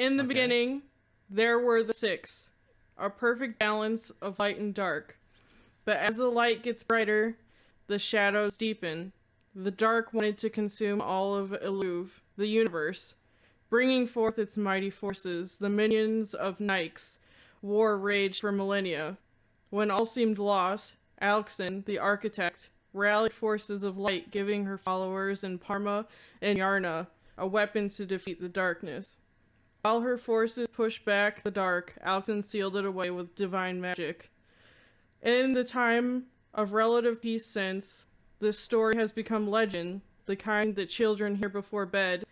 In the Okay. beginning, there were the six, a perfect balance of light and dark. But as the light gets brighter, the shadows deepen. The dark wanted to consume all of Iluve, the universe, bringing forth its mighty forces. The minions of Nixe. War raged for millennia. When all seemed lost, Alxin, the architect, rallied forces of light, giving her followers in Parma Onyarna a weapon to defeat the darkness. While her forces pushed back the dark, Alxin sealed it away with divine magic. In the time of relative peace since, this story has become legend, the kind that children hear before bed.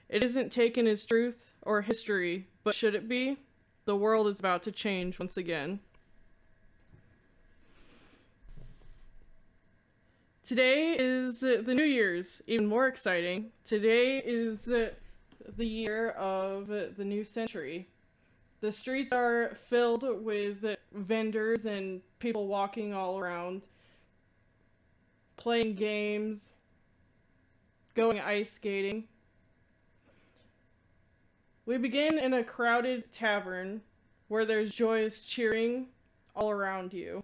It isn't taken as truth or history, but should it be? The world is about to change once again. Today is the New Year's, even more exciting. Today is the year of the new century. The streets are filled with vendors and people walking all around, playing games, going ice skating. We begin in a crowded tavern where there's joyous cheering all around you,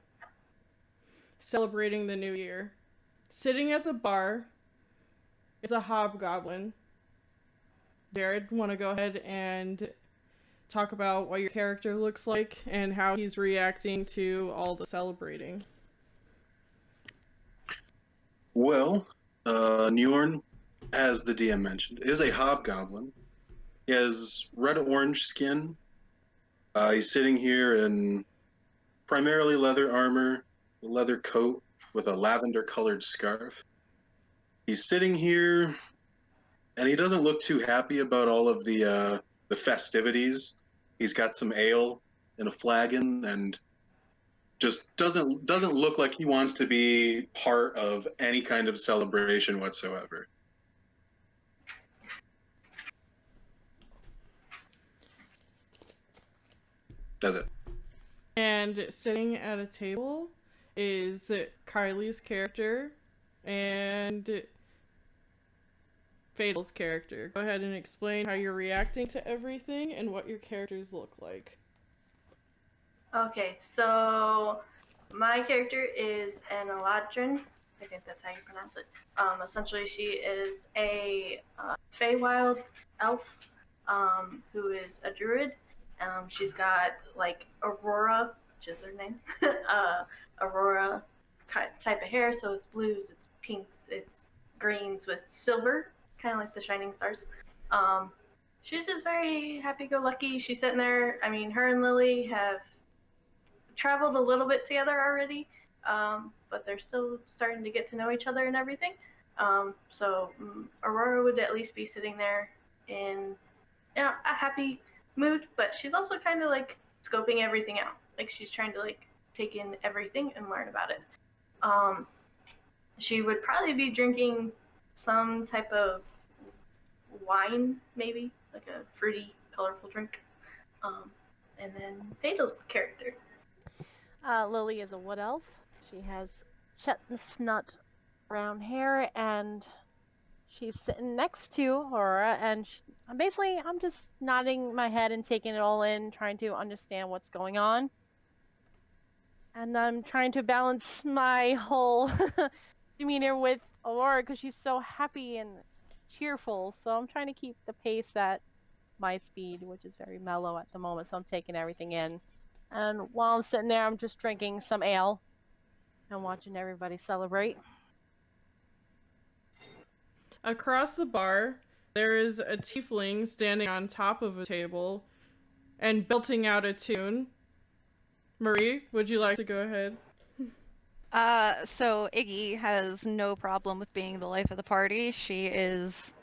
celebrating the new year. Sitting at the bar is a hobgoblin. Jared, want to go ahead and talk about what your character looks like and how he's reacting to all the celebrating? Well, Njorn, as the DM mentioned, is a hobgoblin. He has red-orange skin. He's sitting here in primarily leather armor, a leather coat with a lavender-colored scarf. He's sitting here, and he doesn't look too happy about all of the festivities. He's got some ale in a flagon, and just doesn't look like he wants to be part of any kind of celebration whatsoever. That's it. And sitting at a table is Kylie's character and Fatal's character. Go ahead and explain how you're reacting to everything and what your characters look like. Okay, so my character is an Alxin. I think that's how you pronounce it. Essentially, she is a Feywild elf who is a druid. She's got like Aurora, which is her name, Aurora type of hair. So it's blues, it's pinks, it's greens with silver, kind of like the shining stars. She's just very happy-go-lucky. She's sitting there. I mean, her and Lily have traveled a little bit together already, but they're still starting to get to know each other and everything. So Aurora would at least be sitting there in a happy mood, but she's also kind of like scoping everything out. Like she's trying to like take in everything and learn about it. She would probably be drinking some type of wine, maybe like a fruity, colorful drink. And then Fatal's character. Lily is a wood elf. She has chestnut brown hair, and she's sitting next to Aurora, and I'm just nodding my head and taking it all in, trying to understand what's going on. And I'm trying to balance my whole demeanor with Aurora because she's so happy and cheerful. So I'm trying to keep the pace at my speed, which is very mellow at the moment. So I'm taking everything in. And while I'm sitting there, I'm just drinking some ale and watching everybody celebrate. Across the bar, there is a tiefling standing on top of a table and belting out a tune. Marie, would you like to go ahead? So Iggy has no problem with being the life of the party. She is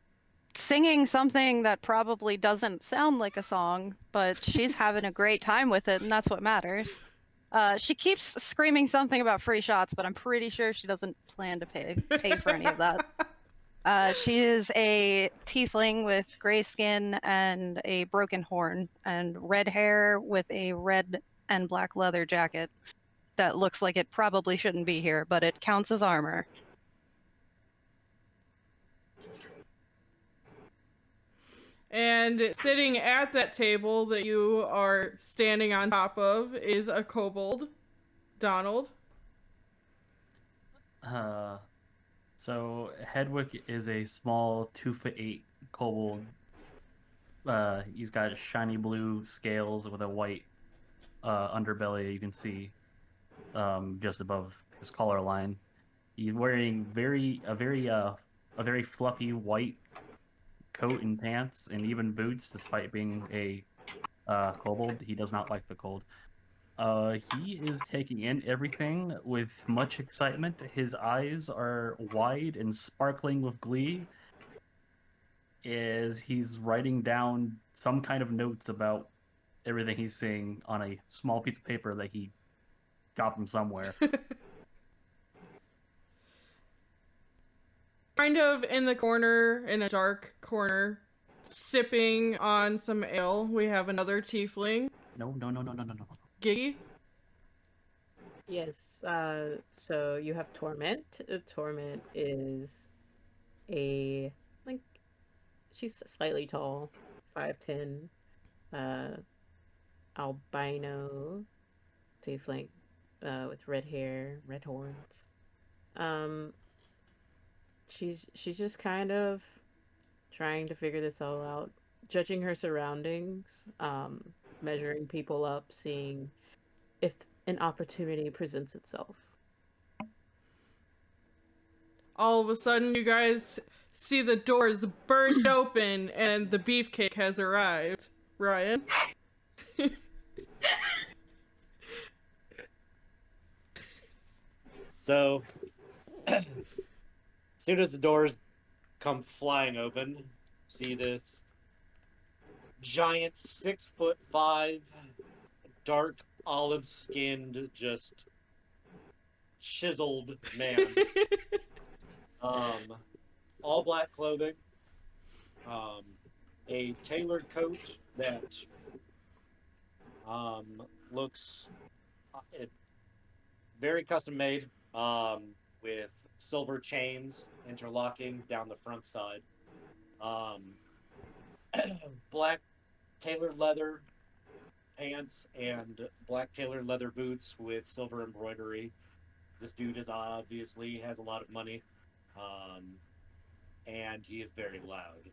singing something that probably doesn't sound like a song, but she's having a great time with it, and that's what matters. She keeps screaming something about free shots, but I'm pretty sure she doesn't plan to pay for any of that. She is a tiefling with gray skin and a broken horn, and red hair with a red and black leather jacket that looks like it probably shouldn't be here, but it counts as armor. And sitting at that table that you are standing on top of is a kobold, Donald. So Hedwig is a small 2'8" kobold. He's got shiny blue scales with a white underbelly. You can see just above his collar line. He's wearing a very fluffy white coat and pants and even boots, despite being a kobold. He does not like the cold. He is taking in everything with much excitement. His eyes are wide and sparkling with glee as he's writing down some kind of notes about everything he's seeing on a small piece of paper that he got from somewhere. Kind of in the corner, in a dark corner, sipping on some ale, we have another tiefling, No. Giggy. Yes, so you have Torment. Torment is like, she's slightly tall, 5'10", albino tiefling, with red hair, red horns. She's just kind of trying to figure this all out, judging her surroundings, measuring people up, seeing if an opportunity presents itself. All of a sudden, you guys see the doors burst open and the beefcake has arrived. Ryan? So, as soon as the doors come flying open, see this giant 6'5", dark olive skinned, just chiseled man. All black clothing, a tailored coat that looks very custom made, with silver chains interlocking down the front side. Black tailored leather pants and black tailored leather boots with silver embroidery. This dude is obviously has a lot of money, and he is very loud.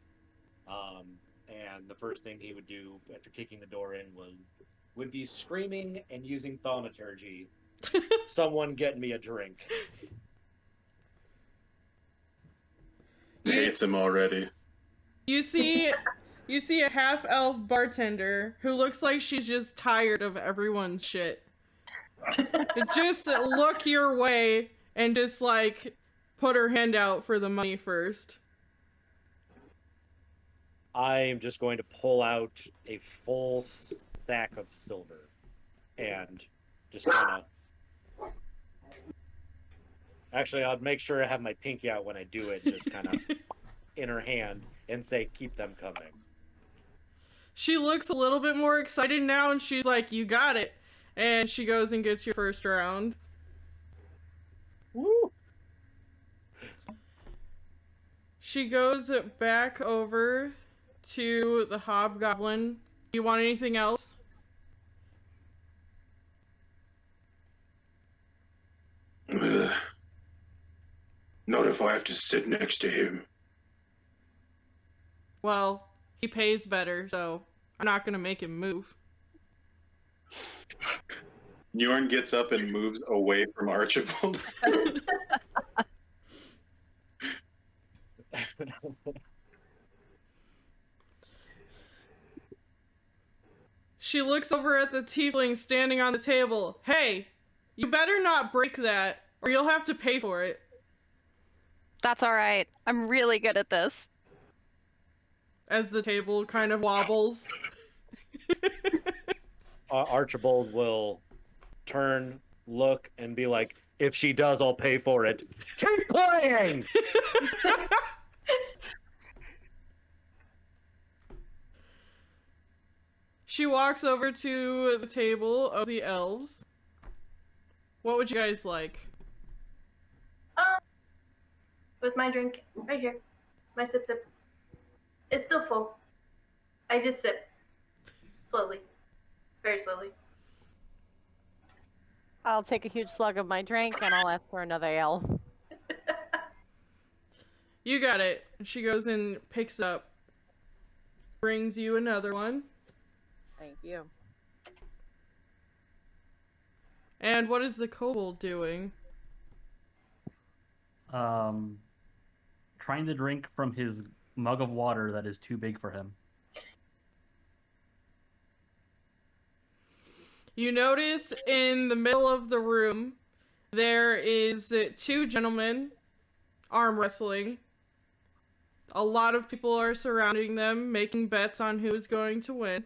And the first thing he would do after kicking the door in would be screaming and using thaumaturgy. Someone get me a drink. He hates him already. You see a half-elf bartender who looks like she's just tired of everyone's shit. Just look your way and just, like, put her hand out for the money first. I am just going to pull out a full stack of silver and just kind of... Actually, I'd make sure I have my pinky out when I do it, just kind of in her hand, and say, keep them coming. She looks a little bit more excited now, and she's like, you got it. And she goes and gets your first round. Woo! She goes back over to the hobgoblin. Do you want anything else? Not if I have to sit next to him. Well, he pays better, so I'm not gonna make him move. Njorn gets up and moves away from Archibald. She looks over at the tiefling standing on the table. Hey, you better not break that, or you'll have to pay for it. That's all right. I'm really good at this. As the table kind of wobbles. Archibald will turn, look, and be like, if she does, I'll pay for it. Keep playing! She walks over to the table of the elves. What would you guys like? With my drink right here, my sip. It's still full. I just sip slowly, very slowly. I'll take a huge slug of my drink and I'll ask for another ale. You got it. She goes and picks up, brings you another one. Thank you. And what is the kobold doing? Trying to drink from his mug of water that is too big for him. You notice in the middle of the room, there is two gentlemen arm wrestling. A lot of people are surrounding them, making bets on who is going to win.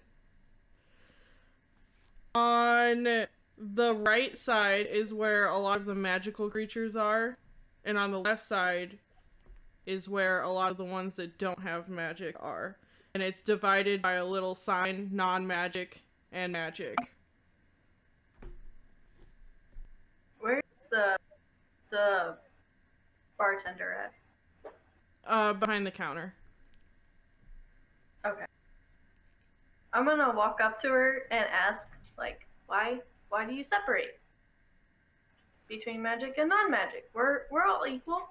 On the right side is where a lot of the magical creatures are, and on the left side is where a lot of the ones that don't have magic are. And it's divided by a little sign, non-magic and magic. Where's the bartender at? Behind the counter. Okay. I'm gonna walk up to her and ask, like, why do you separate between magic and non-magic? We're all equal.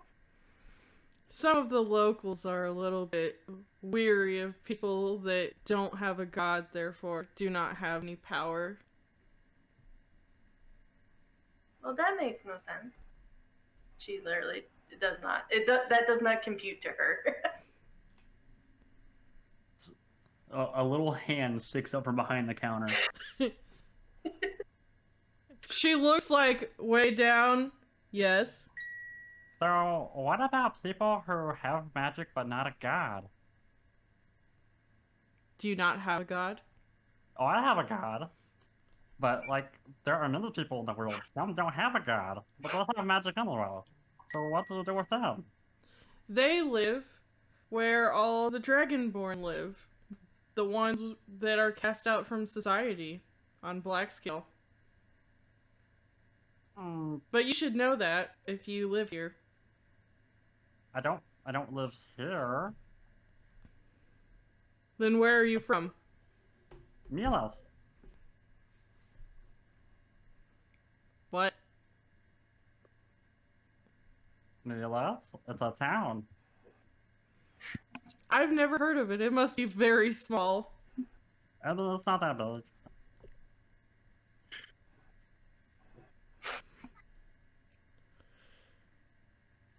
Some of the locals are a little bit weary of people that don't have a god, therefore do not have any power. Well, that makes no sense. She literally does not. That does not compute to her. A little hand sticks up from behind the counter. She looks like way down. Yes. So, what about people who have magic but not a god? Do you not have a god? Oh, I have a god. But, like, there are many people in the world. Some don't have a god, but they'll have magic anyway. So what do we do with them? They live where all the Dragonborn live. The ones that are cast out from society on Blackscale. But you should know that if you live here. I don't live here. Then where are you from? Milos. What? Milos? It's a town. I've never heard of it. It must be very small. And it's not that big.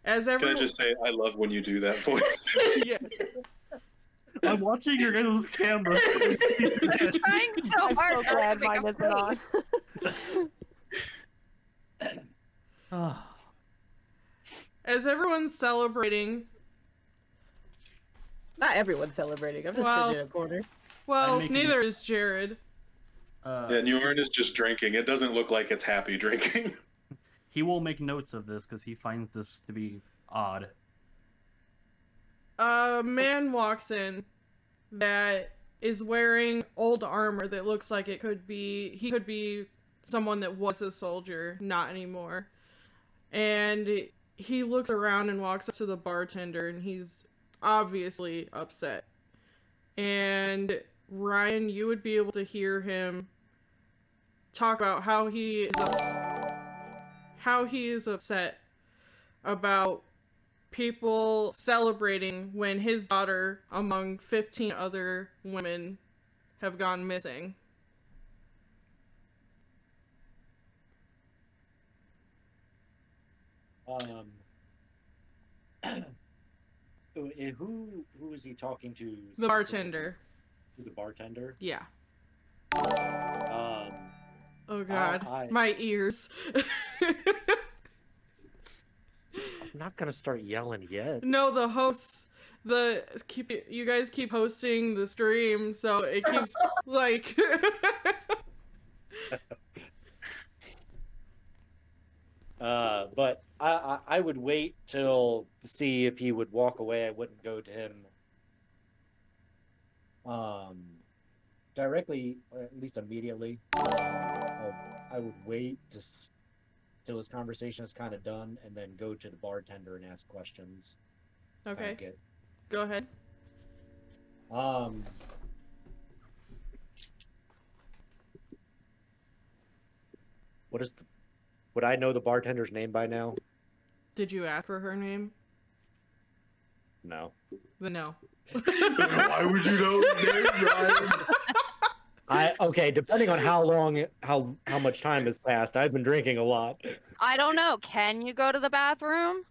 As Can I everyone... just say, I love when you do that voice. Yeah. I'm watching your guys' camera. I'm trying so I'm hard so not to glad make mine a isn't on. Oh. As everyone's celebrating... Not everyone's celebrating. I'm just Well- sitting in a corner. Well, I'm making- neither is Jared. Yeah, Newern is just drinking. It doesn't look like it's happy drinking. He will make notes of this because he finds this to be odd. A man walks in that is wearing old armor that looks like he could be someone that was a soldier, not anymore. And he looks around and walks up to the bartender, and he's obviously upset. And Ryan, you would be able to hear him talk about how he is upset about people celebrating when his daughter, among 15 other women, have gone missing. Who is he talking to? The bartender. The bartender. Yeah. Um, Oh god. I- My ears. I'm not gonna start yelling yet. No, the hosts, you guys keep hosting the stream, so it keeps like. But I would wait till to see if he would walk away. I wouldn't go to him directly, or at least immediately. I would wait till his conversation is kind of done, and then go to the bartender and ask questions. Okay, Get, go ahead. What is? Would I know the bartender's name by now? Did you ask for her name? No. Then no. Why would you know his name, Ryan? Okay, depending on how much time has passed, I've been drinking a lot. I don't know. Can you go to the bathroom?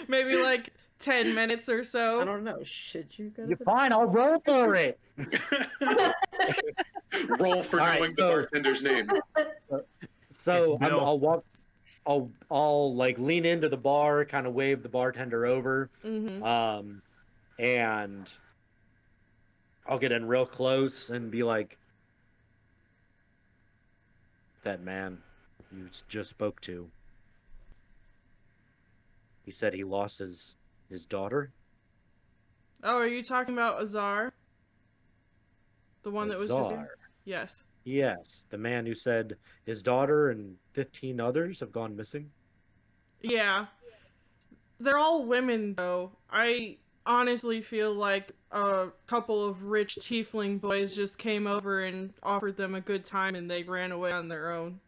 Maybe like 10 minutes or I so. don't know. Should you go? You're to the- fine. I'll roll for it. Roll for All right, knowing the so- bartender's name. So It's Bill. I'll walk. I'll like lean into the bar, kind of wave the bartender over, Mm-hmm. and I'll get in real close and be like, "That man you just spoke to. He said he lost his daughter." Oh, are you talking about Azar? The one that was just Azar. Yes. Yes, the man who said his daughter and 15 others have gone missing. Yeah. They're all women, though. I honestly feel like a couple of rich tiefling boys just came over and offered them a good time and they ran away on their own.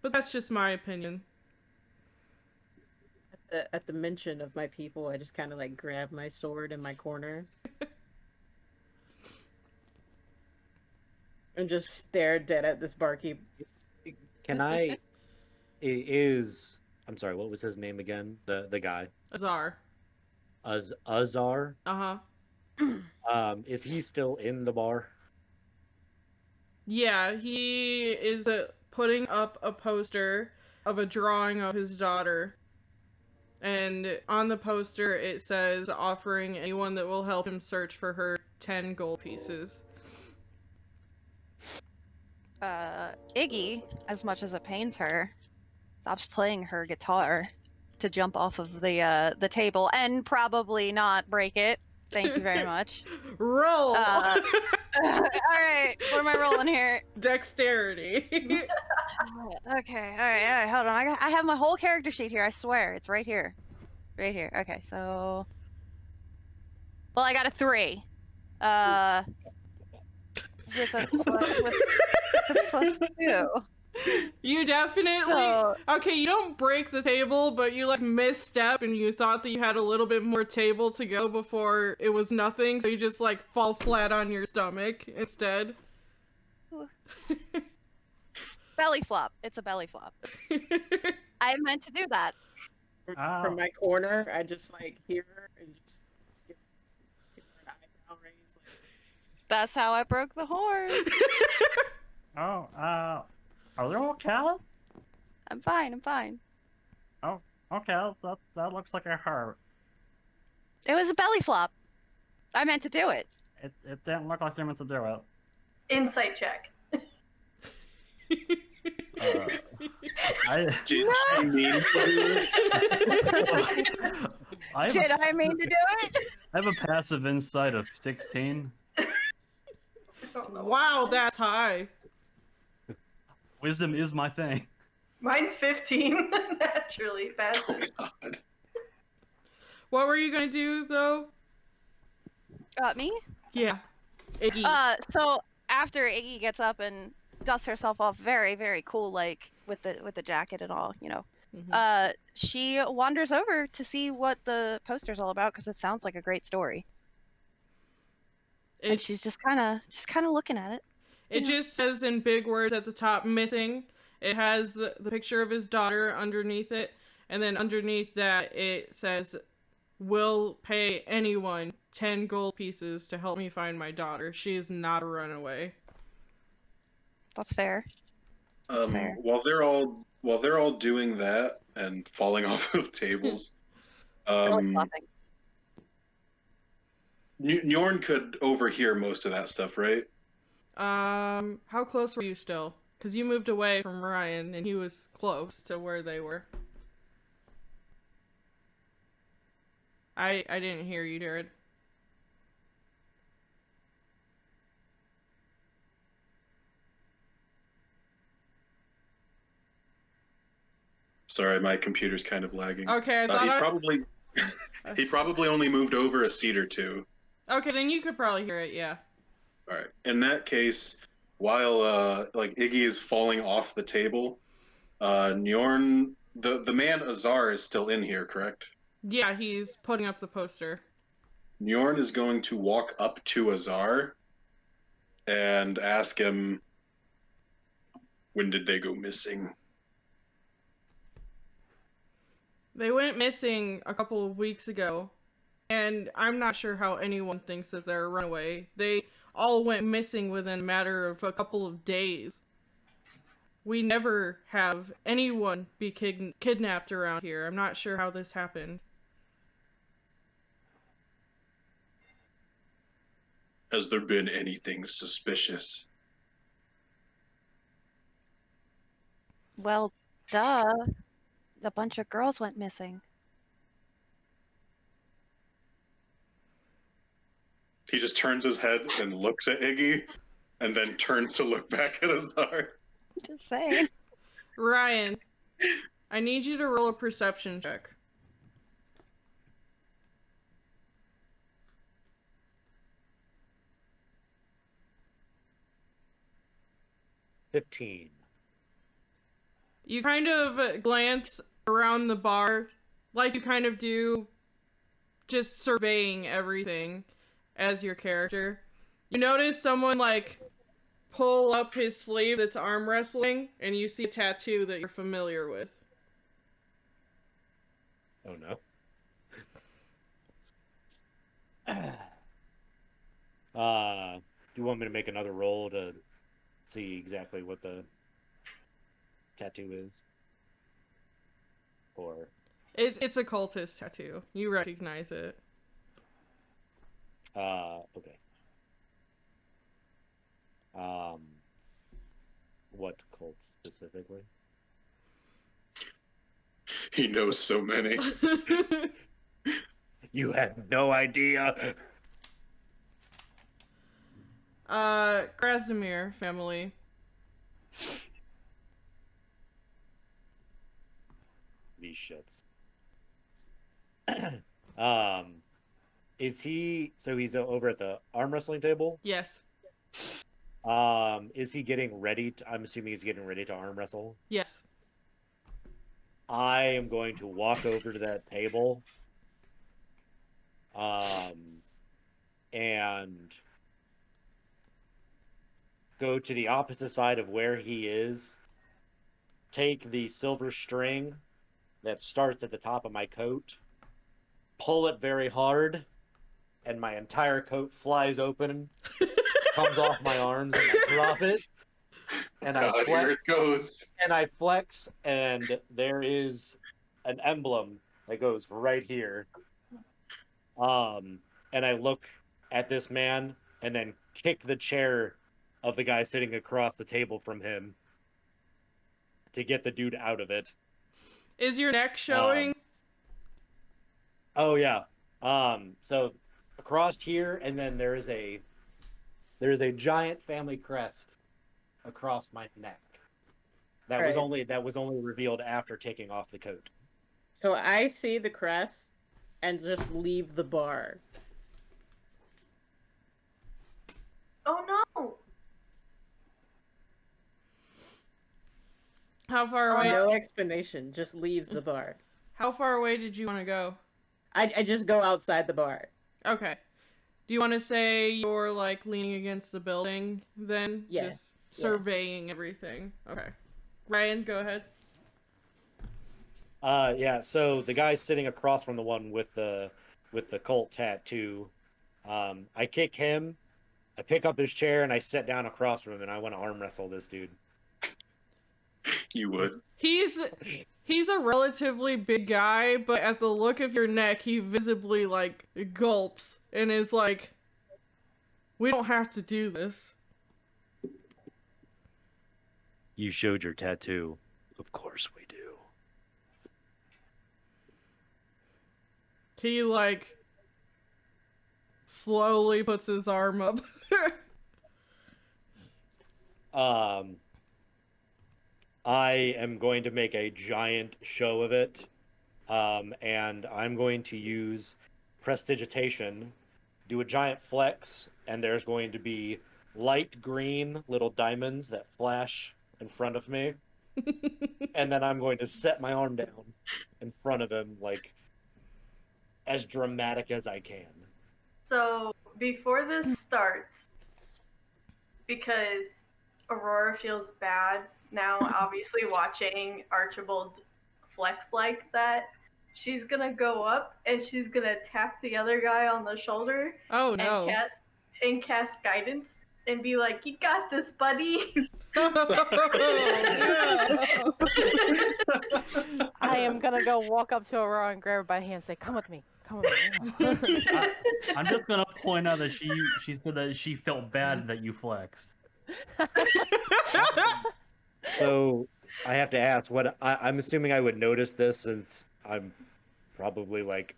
But that's just my opinion. At the mention of my people, I just kind of like grab my sword in my corner and just stare dead at this barkeep. Can I'm sorry, what was his name again? The guy. Azar. Azar? Uh-huh. Is he still in the bar? Yeah, he is putting up a poster of a drawing of his daughter. And on the poster it says offering anyone that will help him search for her 10 gold pieces. Iggy, as much as it pains her, stops playing her guitar to jump off of the table and probably not break it. Thank you very much. Roll! All right, what am I rolling here? Dexterity. Okay, all right, hold on. I have my whole character sheet here. I swear, it's right here, right here. Okay, so, well, I got a 3. With a plus 2. You definitely... So, Okay, you don't break the table, but you like misstep and you thought that you had a little bit more table to go before it was nothing, so you just like fall flat on your stomach instead. belly flop. It's a belly flop. I meant to do that. From my corner, I just like hear her and just give her an eyebrow raise. Like, That's how I broke the horn. Oh, are you okay? I'm fine. I'm fine. Oh, okay. That looks like a hurt. It was a belly flop. I meant to do it. It didn't look like you meant to do it. Insight check. I Did she mean to do it? Did I mean to do it? I have a passive insight of 16. Wow, that's high. Wisdom is my thing. Mine's 15, naturally. Passive. Oh, God. What were you gonna do, though? Me? Yeah. Iggy. So after Iggy gets up and dusts herself off very, very cool, like with the jacket and all, you know, Mhm. she wanders over to see what the poster's all about because it sounds like a great story. And she's just kind of looking at it. It just says in big words at the top, missing. It has the picture of his daughter underneath it. And then underneath that, it says, will pay anyone 10 gold pieces to help me find my daughter. She is not a runaway. That's fair. Fair. While they're all doing that and falling off of tables, Really flopping. Njorn could overhear most of that stuff, right? How close were you still? Because you moved away from Ryan, and he was close to where they were. I didn't hear you, Jared. Sorry, my computer's kind of lagging. Okay, I thought He probably only moved over a seat or two. Okay, then you could probably hear it, yeah. All right. In that case, while like Iggy is falling off the table, Njorn, the man Azar is still in here, correct? Yeah, he's putting up the poster. Njorn is going to walk up to Azar and ask him, when did they go missing? They went missing a couple of weeks ago, and I'm not sure how anyone thinks that they're a runaway. They all went missing within a matter of a couple of days. We never have anyone be kidnapped around here. I'm not sure how this happened. Has there been anything suspicious? Well, duh. A bunch of girls went missing. He just turns his head and looks at Iggy, and then turns to look back at Azar. Just saying. Ryan, I need you to roll a perception check. 15. You kind of glance around the bar, like you kind of do, just surveying everything as your character. You notice someone, like, pull up his sleeve that's arm wrestling, and you see a tattoo that you're familiar with. Oh no. Do you want me to make another roll to see exactly what the tattoo is? Or It's a cultist tattoo. You recognize it. okay. What cult specifically? He knows so many. You had no idea. Krasimir family. These shits. Is he, so he's over at the arm wrestling table? Yes. Is he getting ready to, I'm assuming he's getting ready to arm wrestle? Yes. I am going to walk over to that table, and go to the opposite side of where he is, take the silver string that starts at the top of my coat, pull it very hard, and my entire coat flies open, comes off my arms, and I drop it. And God, I here flex, it goes. and there is an emblem that goes right here. And I look at this man, and then kick the chair of the guy sitting across the table from him to get the dude out of it. Is your neck showing? Oh yeah. So across here, and then there is a giant family crest across my neck. That was only revealed after taking off the coat. So I see the crest and just leave the bar. Oh no! How far away? No explanation, just leaves the bar. How far away did you want to go? I just go outside the bar. Okay. Do you want to say you're, like, leaning against the building then? Yeah. Just surveying everything. Okay. Ryan, go ahead. Yeah, so the guy sitting across from the one with the cult tattoo, I kick him, I pick up his chair, and I sit down across from him, and I want to arm wrestle this dude. You would. He's a relatively big guy, but at the look of your neck, he visibly, like, gulps and is like, we don't have to do this. You showed your tattoo. Of course we do. He, like, slowly puts his arm up. I am going to make a giant show of it, and I'm going to use prestidigitation, do a giant flex, and there's going to be light green little diamonds that flash in front of me. And then I'm going to set my arm down in front of him, like, as dramatic as I can. So before this starts, because Aurora feels bad now, obviously watching Archibald flex like that, she's gonna go up and she's gonna tap the other guy on the shoulder Oh and no. cast guidance and be like, "You got this, buddy." Oh, I am gonna go walk up to Aurora and grab her by the hand and say, "Come with me. Come with me." I'm just gonna point out that she said that she felt bad that you flexed. So I have to ask, I'm assuming I would notice this since I'm probably like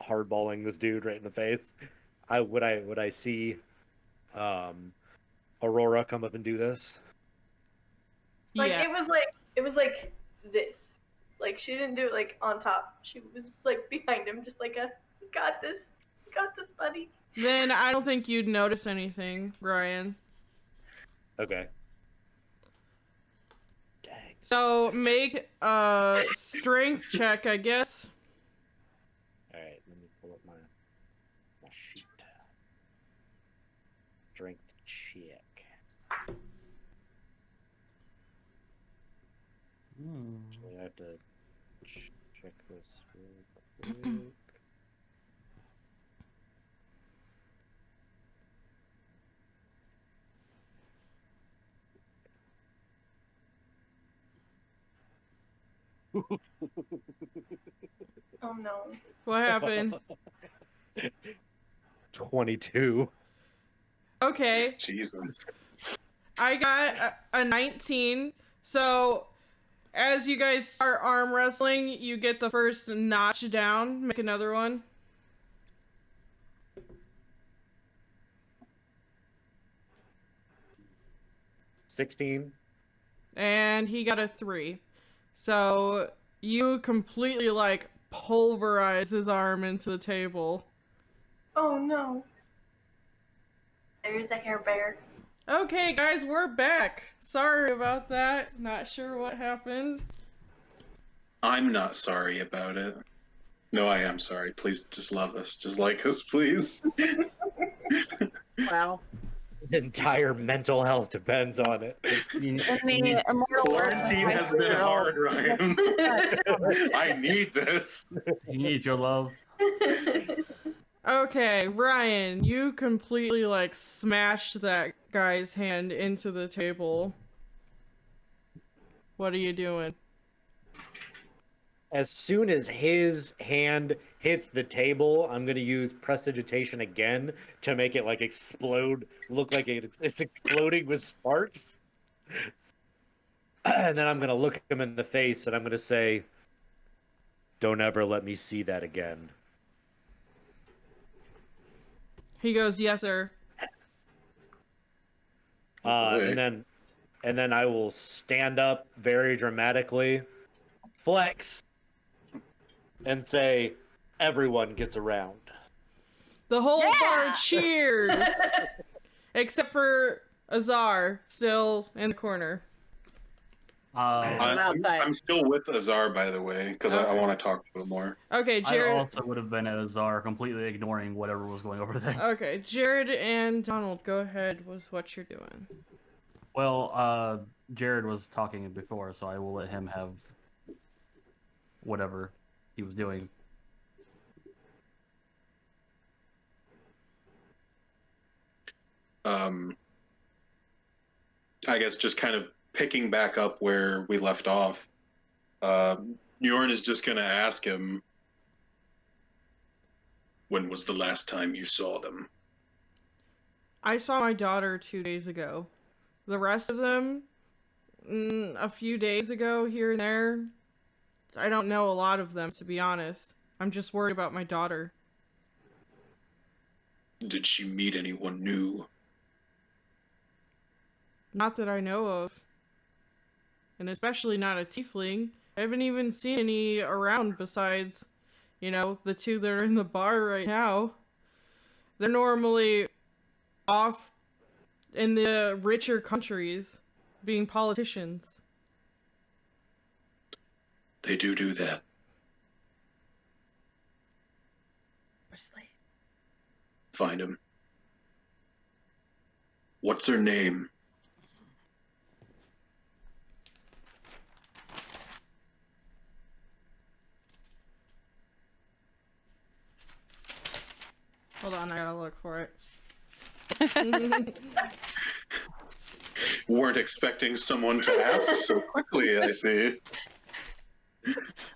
hardballing this dude right in the face. Would I see Aurora come up and do this? Like yeah. it was like this. Like she didn't do it like on top. She was like behind him, just like a, "You got this. You got this, buddy." Then I don't think you'd notice anything, Brian. Okay. Dang. So make a strength check, I guess. All right, let me pull up my sheet. Strength check. Actually, I have to check this real quick. Oh no. What happened? 22. Okay, Jesus. I got a 19. So as you guys start arm wrestling, you get the first notch down. Make another one. 16. And he got a 3. So you completely like pulverize his arm into the table. Oh no. There's a hair bear. Okay, guys, we're back. Sorry about that. Not sure what happened. I'm not sorry about it. No, I am sorry. Please just love us. Just like us, please. Wow. His entire mental health depends on it. In the immortal words of Quarantine my has been 3-year-old. hard, Ryan. I need this. You need your love. Okay, Ryan, you completely like smashed that guy's hand into the table. What are you doing? As soon as his hand hits the table, I'm going to use prestidigitation again to make it like explode, look like it's exploding with sparks. And then I'm going to look him in the face and I'm going to say, "Don't ever let me see that again." He goes, "Yes, sir." And then I will stand up very dramatically, flex, and say, "Everyone gets around." The whole bar cheers! Except for Azar, still in the corner. outside. I'm still with Azar, by the way, because I Okay. want to talk to him more. Okay, I Jared. also would have been at Azar, completely ignoring whatever was going over there. Okay, Jared and Donald, go ahead with what you're doing. Well, Jared was talking before, so I will let him have whatever he was doing. I guess just kind of picking back up where we left off. Bjorn is just going to ask him, when was the last time you saw them? I saw my daughter 2 days ago. The rest of them, a few days ago here and there. I don't know a lot of them, to be honest. I'm just worried about my daughter. Did she meet anyone new? Not that I know of. And especially not a tiefling. I haven't even seen any around besides, the 2 that are in the bar right now. They're normally off in the richer countries being politicians. They do that. Find him. What's her name? Hold on, I gotta look for it. Weren't expecting someone to ask so quickly, I see.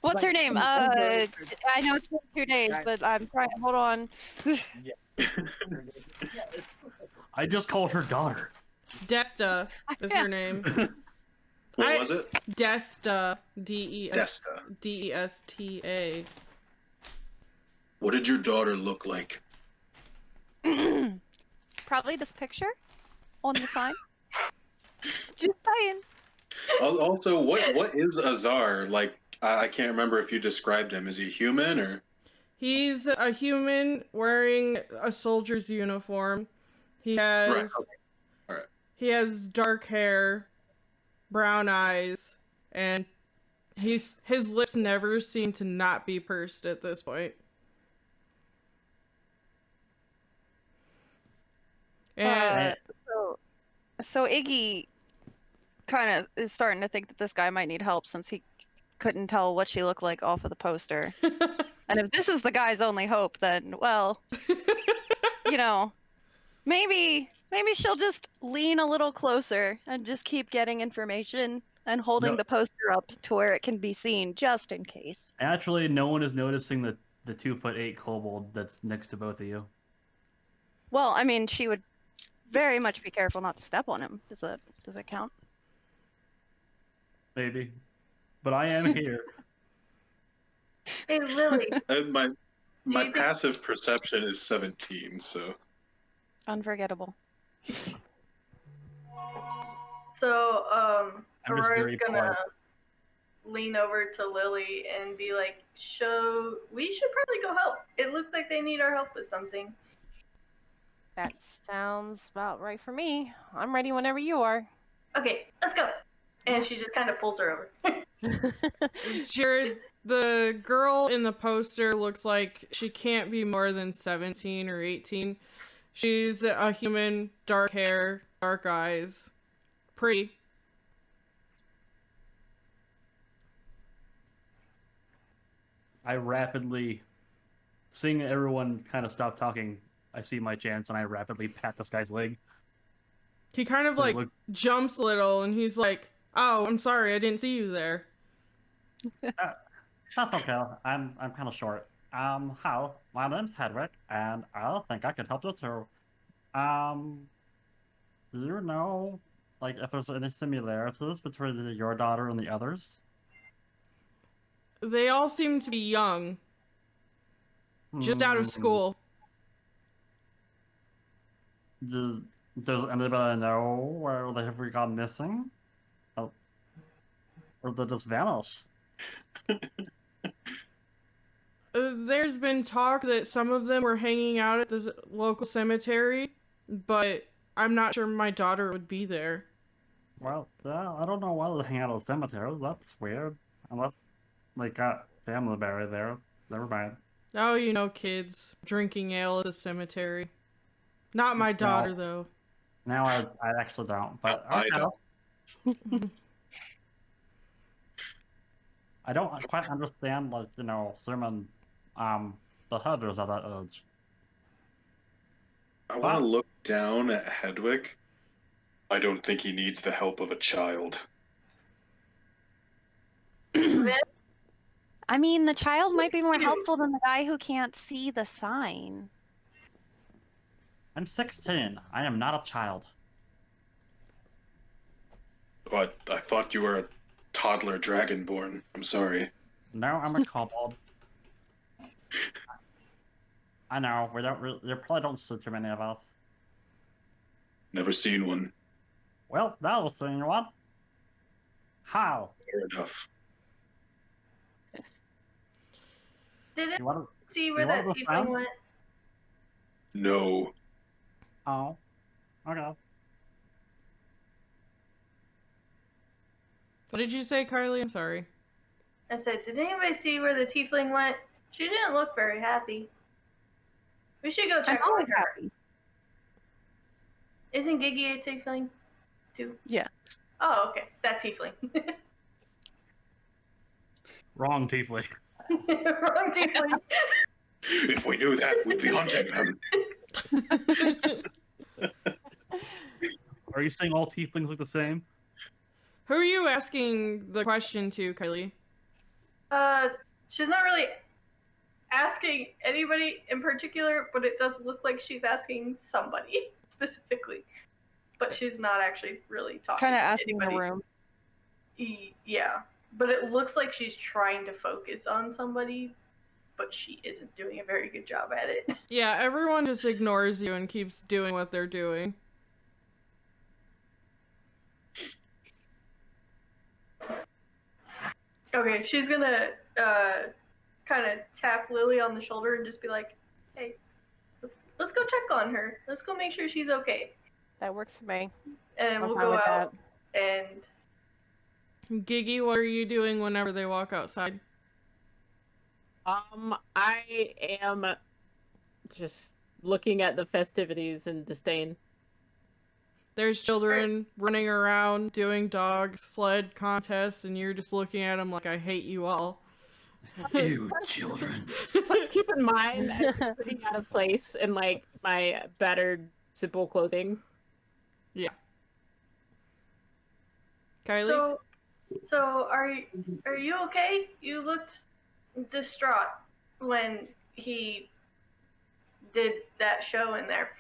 What's her name? I know it's been 2 days, but I'm trying. Hold on. Yes. I just called her daughter. Desta is her name. What was it? Desta. Desta. Desta. What did your daughter look like? Probably this picture on the sign. Just saying. Also, what is Azar? Like, I can't remember if you described him. Is he human or? He's a human wearing a soldier's uniform. He has Right. Okay. All right. He has dark hair, brown eyes, and his lips never seem to not be pursed at this point. And So Iggy kind of is starting to think that this guy might need help since he couldn't tell what she looked like off of the poster. And if this is the guy's only hope, then, well, you know, maybe she'll just lean a little closer and just keep getting information and holding No. the poster up to where it can be seen just in case. Actually, no one is noticing the 2'8" kobold that's next to both of you. Well, I mean, she would very much be careful not to step on him. Does that count? Maybe. But I am here. Hey, Lily. My you think- passive perception is 17, so. Unforgettable. So, I'm just Aurora's very gonna polite. lean over to Lily and be like, we should probably go help. It looks like they need our help with something. That sounds about right for me. I'm ready whenever you are. Okay, let's go. And she just kind of pulls her over. Jared, the girl in the poster looks like she can't be more than 17 or 18. She's a human, dark hair, dark eyes. Pretty. I rapidly, seeing everyone kind of stop talking, I see my chance and I rapidly pat this guy's leg. He kind of like jumps a little and he's like, "Oh, I'm sorry, I didn't see you there." That's okay. I'm kind of short. Hi, my name's Hedwig, and I think I can help you too. Do you know, like, if there's any similarities between your daughter and the others? They all seem to be young, just out of school. Does anybody know where they have gone missing? Oh, or they just vanish? There's been talk that some of them were hanging out at the local cemetery, but I'm not sure my daughter would be there. Well, I don't know why they hang out at cemeteries. That's weird. Unless they got family buried there. Never mind. Oh, you know, kids drinking ale at the cemetery. Not my daughter, though. Now I actually don't, but I okay. don't. I don't quite understand, like, you know, human behaviors at that age. I want to look down at Hedwig. I don't think he needs the help of a child. I mean, the child might be more helpful than the guy who can't see the sign. I'm 16. I am not a child. But I thought you were a toddler dragonborn. I'm sorry. No, I'm a kobold. I know, you probably don't see too many of us. Never seen one. Well, that was seeing one. How? Fair enough. Did it You want to... see where you that want to tiefling find- went? No. Oh. Okay. What did you say, Carly? I'm sorry. I said, "Did anybody see where the tiefling went? She didn't look very happy. We should go I'm check on always her." happy. Isn't Gigi a tiefling too? Yeah. Oh, okay. That tiefling. Wrong tiefling. Wrong tiefling. If we knew that, we'd be hunting them. Are you saying all tieflings look the same? Who are you asking the question to, Kylie? She's not really asking anybody in particular, but it does look like she's asking somebody specifically. But she's not actually really talking Kind of to asking the anybody. room. Yeah, but it looks like she's trying to focus on somebody, but she isn't doing a very good job at it. Yeah, everyone just ignores you and keeps doing what they're doing. Okay, she's gonna kind of tap Lily on the shoulder and just be like, "Hey, let's go check on her. Let's go make sure she's okay." That works for me. And I'm we'll fine go with out and Gigi, what are you doing whenever they walk outside? I am just looking at the festivities in disdain. There's children running around doing dog sled contests, and you're just looking at them like, I hate you all. Ew, children. Let's keep in mind I'm pretty out of place in like my battered, simple clothing. Yeah. Kylie? so are you okay? You looked distraught when he did that show in there.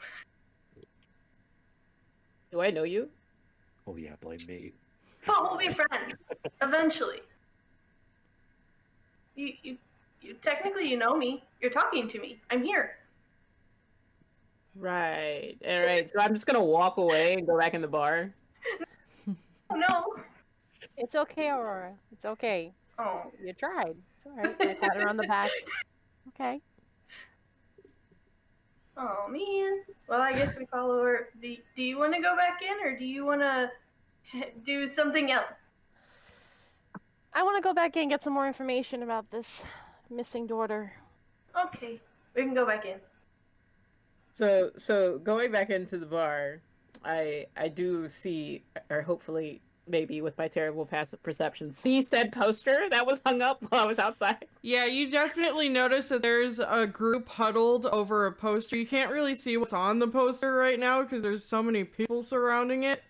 Do I know you? Oh yeah, blame me. Oh, we'll be friends eventually. You technically you know me. You're talking to me. I'm here. Right. All right. So I'm just gonna walk away and go back in the bar. Oh no. It's okay, Aurora. It's okay. Oh. You tried. It's all right. I pat her on the back. Okay. Oh man. Well, I guess we follow her. Do you want to go back in, or do you want to do something else? I want to go back in and get some more information about this missing daughter. Okay, we can go back in. So going back into the bar, I do see, or hopefully maybe with my terrible passive perception, see said poster that was hung up while I was outside. Yeah, you definitely notice that there's a group huddled over a poster. You can't really see what's on the poster right now because there's so many people surrounding it.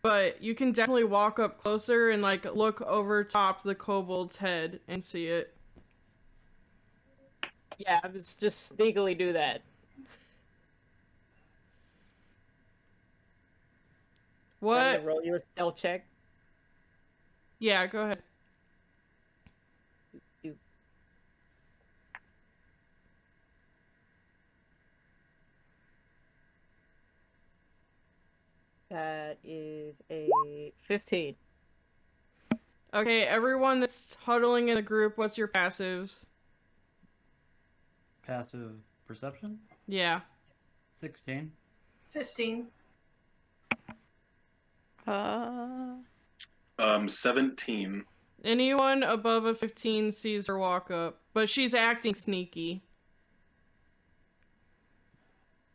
But you can definitely walk up closer and like look over top the kobold's head and see it. Yeah, I was just sneakily do that. What? I'm gonna roll you a stealth check. Yeah, go ahead. That is a 15. Okay, everyone that's huddling in a group, what's your passives? Passive perception? Yeah. 16. 15. 17. Anyone above a 15 sees her walk up, but she's acting sneaky.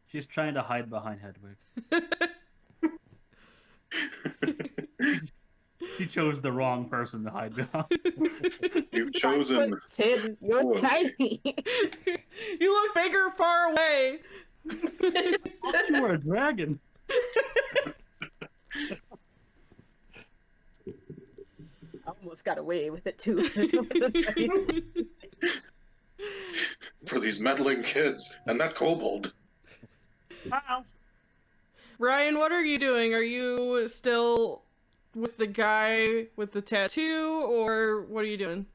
She's trying to hide behind Hedwig. She chose the wrong person to hide behind. You've chosen. Sid, you're Whoa. tiny. You look bigger far away. You were a dragon. I almost got away with it too. For these meddling kids and that kobold. Wow. Ryan, what are you doing? Are you still with the guy with the tattoo, or what are you doing?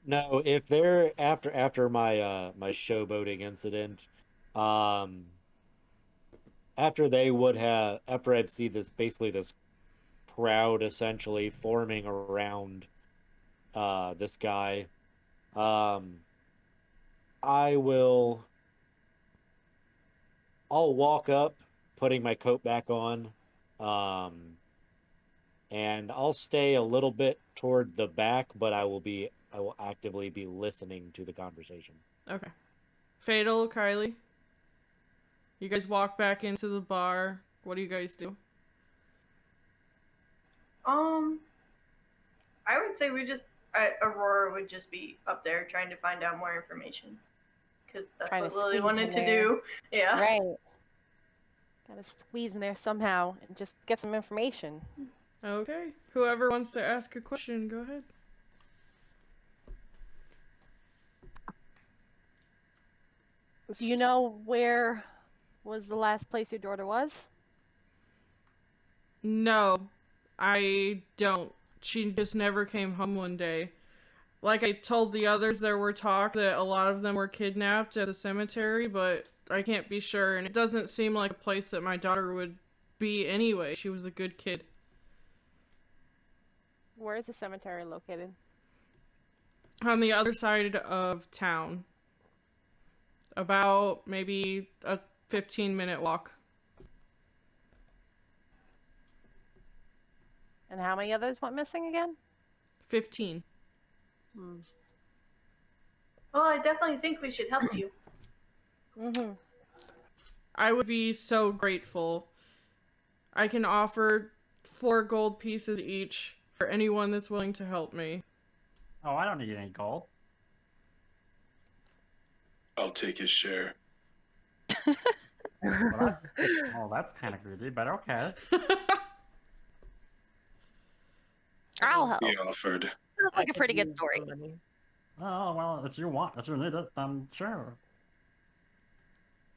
No, if they're after my my showboating incident, after I'd see this basically this crowd essentially forming around this guy, I'll walk up, putting my coat back on, and I'll stay a little bit toward the back, but I will actively be listening to the conversation. Okay. Fatal, Kylie. You guys walk back into the bar. What do you guys do? I would say Aurora would just be up there trying to find out more information. Because that's Trying what to Lily squeeze wanted in to there. do. Yeah. Right. Gotta squeeze in there somehow and just get some information. Okay. Whoever wants to ask a question, go ahead. Do you know where was the last place your daughter was? No, I don't. She just never came home one day. Like I told the others, there were talk that a lot of them were kidnapped at the cemetery, but I can't be sure, and it doesn't seem like a place that my daughter would be anyway. She was a good kid. Where is the cemetery located? On the other side of town. About maybe a 15-minute walk. And how many others went missing again? 15. Hmm. Well, I definitely think we should help you. Mm-hmm. I would be so grateful. I can offer 4 gold pieces each for anyone that's willing to help me. Oh, I don't need any gold. I'll take his share. Well, that's kind of greedy, but okay. I'll help. He offered. Sounds like a pretty good story. Oh, well, if you want, if you need it, then sure.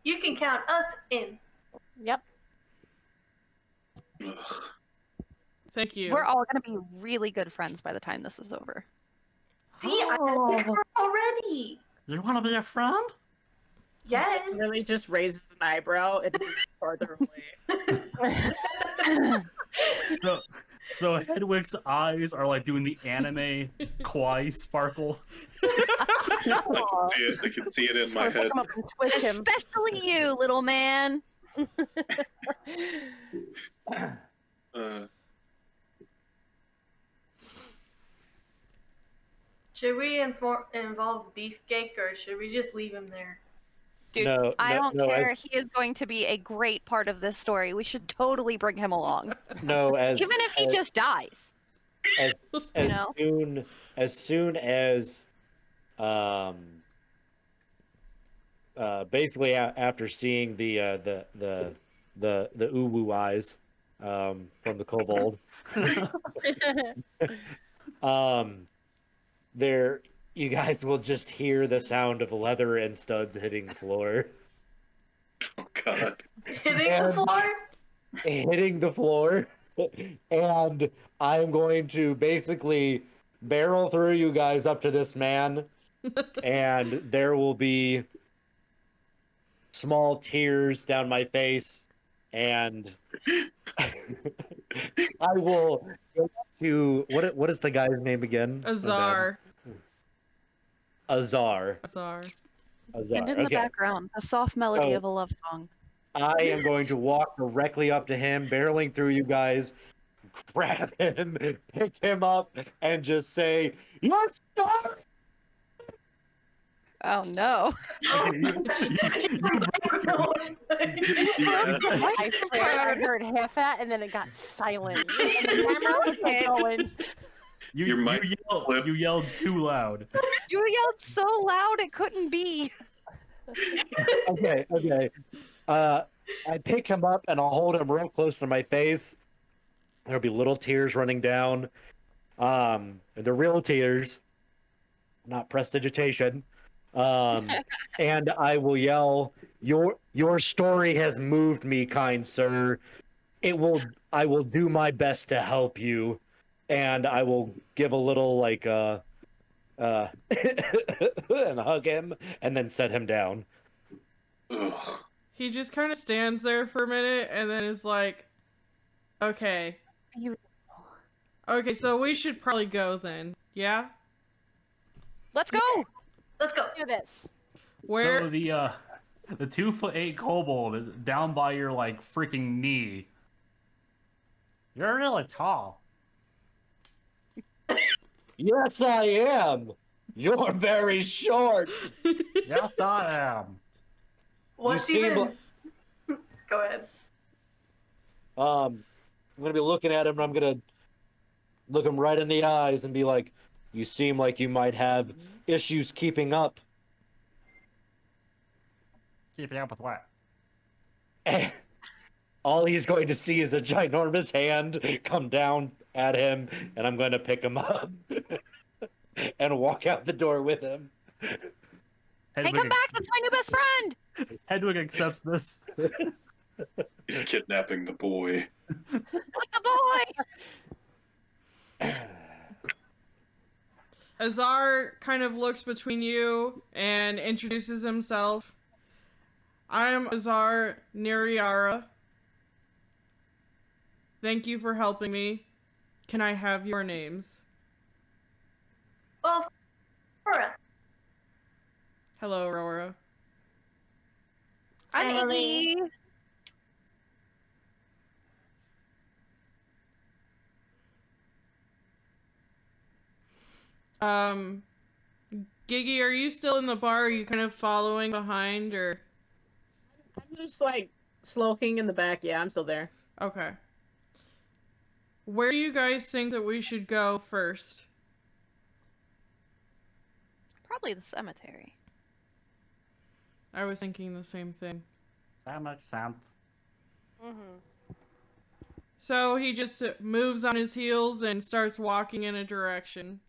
You can count us in. Yep. Ugh. Thank you. We're all gonna be really good friends by the time this is over. See, I like her already. You want to be a friend? Yes. Really just raises an eyebrow and moves farther away. So Hedwig's eyes are like doing the anime kawaii sparkle. I can see it in my head. Come up and twist him. Especially you, little man. Should we involve Beefcake or should we just leave him there? Dude, No, I no, don't no, care. He is going to be a great part of this story. We should totally bring him along. No, Even if he just dies. as soon as basically after seeing the uwu eyes from the kobold, there you guys will just hear the sound of leather and studs hitting the floor. Oh God. Hitting the floor? And I'm going to basically barrel through you guys up to this man, and there will be small tears down my face, and I will go up to what is the guy's name again? Azar. Azar. And in the background, a soft melody of a love song. I am going to walk directly up to him, barreling through you guys, grab him, pick him up, and just say, "You're sorry!" Oh no. I swear I heard half that and then it got silent. And the camera was still going. You yelled too loud. You yelled so loud it couldn't be. Okay. I pick him up and I'll hold him real close to my face. There'll be little tears running down. The real tears, not prestidigitation. And I will yell, "Your story has moved me, kind sir. I will do my best to help you." And I will give a little and hug him and then set him down. Ugh. He just kind of stands there for a minute and then is like, okay. Okay, so we should probably go then. Yeah? Let's go! Let's go. Do this. Where? So the 2'8" kobold is down by your like freaking knee. You're really tall. Yes, I am. You're very short. Yes, I am. What's seem even? Go ahead. I'm gonna be looking at him, and I'm gonna look him right in the eyes and be like, "You seem like you might have issues keeping up." Keeping up with what? And all he's going to see is a ginormous hand come down at him, and I'm going to pick him up and walk out the door with him. Take him back. That's my new best friend. Hedwig accepts this. He's kidnapping the boy. With the boy. Azar kind of looks between you and introduces himself. I am Azar Niriara. Thank you for helping me. Can I have your names? Well, Aurora. Hello, Aurora. I'm Emily. Iggy. Giggy, are you still in the bar? Are you kind of following behind, or? I'm just like sulking in the back. Yeah, I'm still there. Okay. Where do you guys think that we should go first? Probably the cemetery. I was thinking the same thing. That makes sense. So he just moves on his heels and starts walking in a direction.